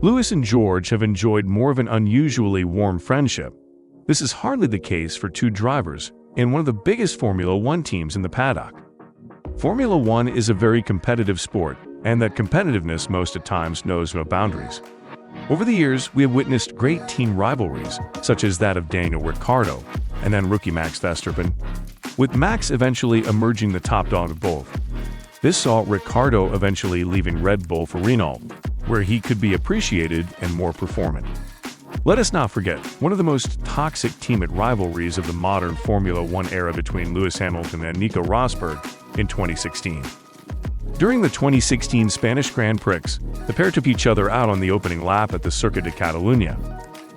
Lewis and George have enjoyed more of an unusually warm friendship. This is hardly the case for two drivers in one of the biggest Formula One teams in the paddock. Formula One is a very competitive sport, and that competitiveness most at times knows no boundaries. Over the years, we have witnessed great team rivalries, such as that of Daniel Ricciardo and then rookie Max Verstappen, with Max eventually emerging the top dog of both. This saw Ricciardo eventually leaving Red Bull for Renault, where he could be appreciated and more performant. Let us not forget one of the most toxic teammate rivalries of the modern Formula One era between Lewis Hamilton and Nico Rosberg in 2016. During the 2016 Spanish Grand Prix, the pair took each other out on the opening lap at the Circuit de Catalunya,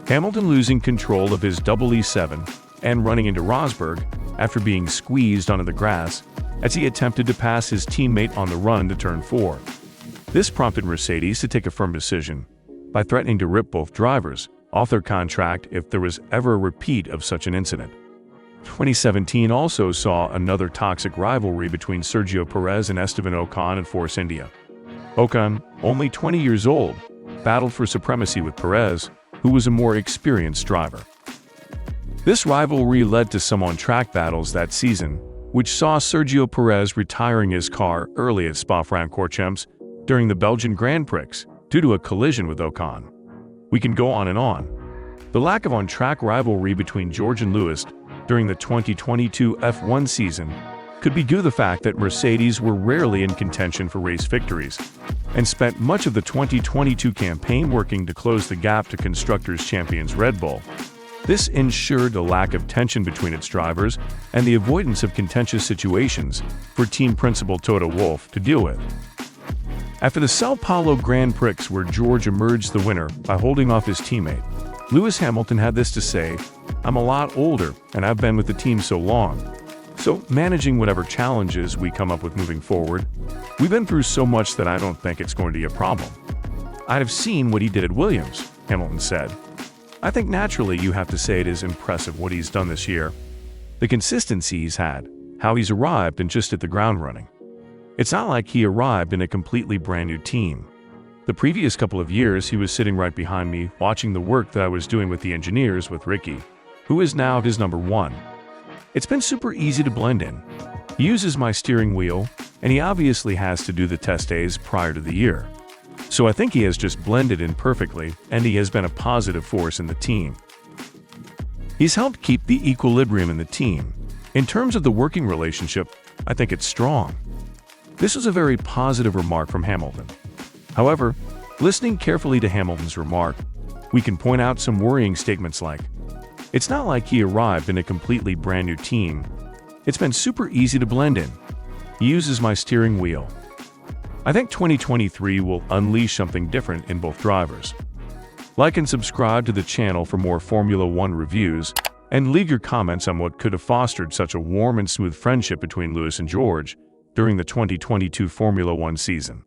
Hamilton losing control of his E7 and running into Rosberg after being squeezed onto the grass as he attempted to pass his teammate on the run to turn 4. This prompted Mercedes to take a firm decision by threatening to rip both drivers off their contract if there was ever a repeat of such an incident. 2017 also saw another toxic rivalry between Sergio Perez and Esteban Ocon at Force India. Ocon, only 20 years old, battled for supremacy with Perez, who was a more experienced driver. This rivalry led to some on-track battles that season, which saw Sergio Perez retiring his car early at Spa-Francorchamps during the Belgian Grand Prix due to a collision with Ocon. We can go on and on. The lack of on-track rivalry between George and Lewis during the 2022 F1 season could be due to the fact that Mercedes were rarely in contention for race victories and spent much of the 2022 campaign working to close the gap to Constructors' champions Red Bull. This ensured a lack of tension between its drivers and the avoidance of contentious situations for team principal Toto Wolff to deal with. After the Sao Paulo Grand Prix, where George emerged the winner by holding off his teammate, Lewis Hamilton had this to say: "I'm a lot older and I've been with the team so long. So managing whatever challenges we come up with moving forward, we've been through so much that I don't think it's going to be a problem. I'd have seen what he did at Williams," Hamilton said. "I think naturally you have to say it is impressive what he's done this year. The consistency he's had, how he's arrived and just hit the ground running. It's not like he arrived in a completely brand new team. The previous couple of years he was sitting right behind me watching the work that I was doing with the engineers with Ricky, who is now his number one. It's been super easy to blend in. He uses my steering wheel, and he obviously has to do the test days prior to the year. So I think he has just blended in perfectly, and he has been a positive force in the team. He's helped keep the equilibrium in the team. In terms of the working relationship, I think it's strong." This was a very positive remark from Hamilton. However, listening carefully to Hamilton's remark, we can point out some worrying statements like, "It's not like he arrived in a completely brand new team. It's been super easy to blend in. He uses my steering wheel." I think 2023 will unleash something different in both drivers. Like and subscribe to the channel for more Formula One reviews, and leave your comments on what could have fostered such a warm and smooth friendship between Lewis and George during the 2022 Formula One season.